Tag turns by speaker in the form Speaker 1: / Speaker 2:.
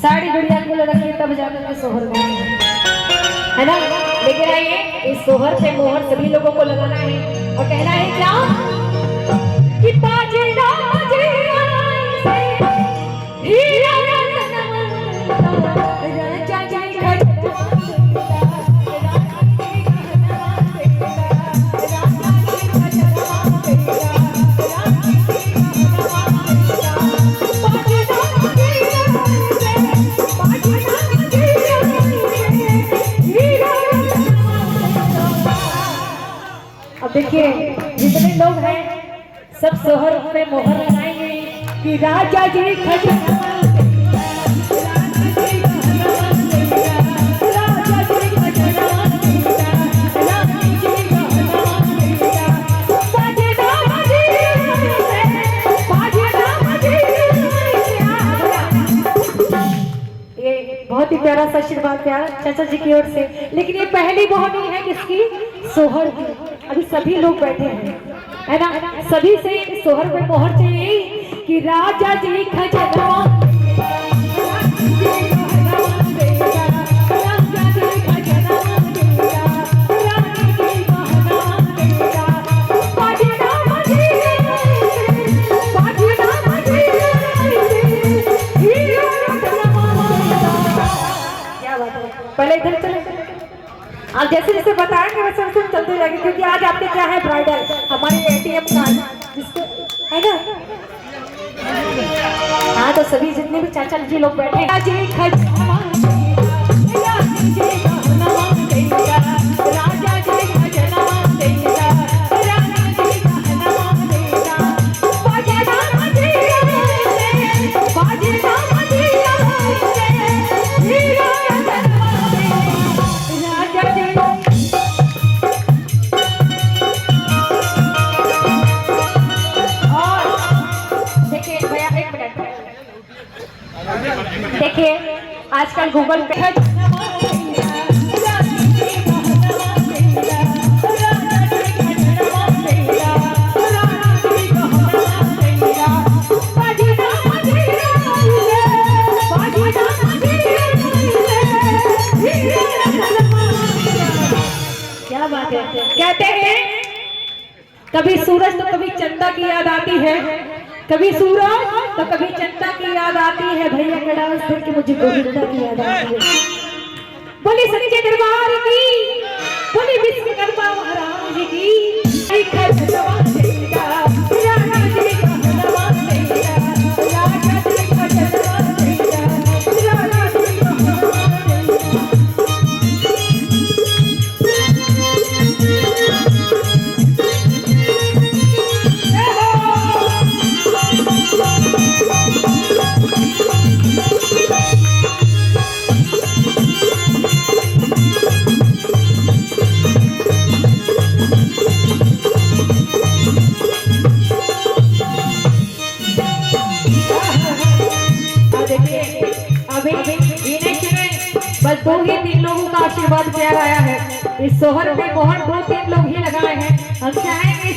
Speaker 1: साड़ी गुड़िया को रखिए तब जाकर के सोहर गाएंगे, है ना। लेकिन आइए इस सोहर पे मोहर सभी लोगों को लगाना है और कहना है क्या कि बाजे बाजे हीरा राजा जी अब देखिए जितने लोग हैं सब सोहर पे मोहर लगाएंगे कि राजा जी खजाना बहुत ही प्यारा सा आशीर्वाद प्यार चाचा जी की ओर से। लेकिन ये पहली बोहनी है किसकी? सोहर की। अभी सभी लोग बैठे हैं, है ना, सभी से सोहर पे मोहर चाहिए कि राजा जी खजाना पहले इधर चले। आप जैसे जैसे बताएंगे वैसे वैसे चलते जाएंगे क्योंकि आज आपके क्या है ब्राइडल हमारी एटीएम कार्ड जिसको है ना। हाँ तो सभी जितने भी चाचा जी लोग बैठे हैं देखिए आजकल गूगल पे है क्या बात है। कहते हैं कभी सूरज तो कभी चंदा की याद आती है, कभी सूरज तो कभी चंदा की याद आती है, भैया का डांस देख के मुझे गोविंदा की याद आती है। बोली सच्चे दरबार की, बोली विश्वकर्मा महाराज की। बस 2 ही 3 लोगों का आशीर्वाद प्यार आया है। इस सोहर में मोहर 2-3 लोग ही लगाए हैं। हम चाहेंगे